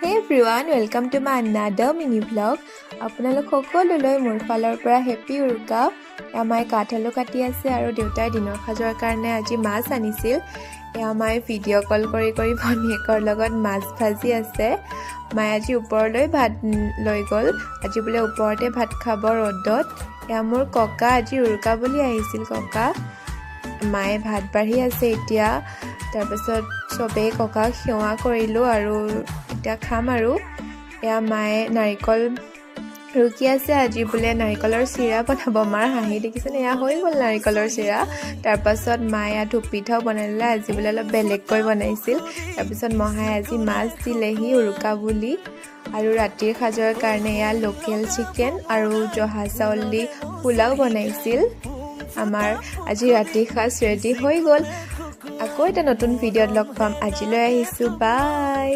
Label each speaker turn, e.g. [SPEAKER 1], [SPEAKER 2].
[SPEAKER 1] Hey everyone, welcome to my another mini vlog. আপোনালোক সকলোলৈ মোৰ ফালৰ পৰা হেপী উৰুকা। আমাৰ কাঠআলু কাটি আছে আৰু দেউতাই দিনৰ সাজৰ কাৰণে আজি মাছ আনিছিল। আমাৰ ভিডিঅ' কল কৰি ভনীয়েকৰ লগত মাছ ভাজি আছে। মায়ে আজি ওপৰলৈ ভাত লৈ গ'ল। আজি বোলে ওপৰতে ভাত খাব ৰ'দত। মোৰ ককা আজি উৰুকা বুলি আহিছিল ককা। মায়ে ভাত বাঢ়ি আছে এতিয়া। তাৰপিছত সবেই ককাক সেৱা কৰিলোঁ আৰু এতিয়া খাম আৰু মায়ে নাৰিকল ৰুকি আছে। আজি বোলে নাৰিকলৰ চিৰা বনাব। মাৰ হাঁহি দেখিছেনে? হৈ গ'ল নাৰিকলৰ চিৰা। তাৰপাছত মায়ে পিঠাও বনালে। আজি বোলে অলপ বেলেগকৈ বনাইছিল। তাৰপিছত মহাই আজি মাছ দিলেহি উৰুকা বুলি। আৰু ৰাতিৰ সাজৰ কাৰণে লোকেল চিকেন আৰু জহা চাউল দি পোলাও বনাইছিল। আমাৰ আজি ৰাতিৰ সাজ ৰেডি হৈ গ'ল। আকৌ এটা নতুন ভিডিঅ'ত লগ পাম। আজিলৈ আহিছোঁ, বাই।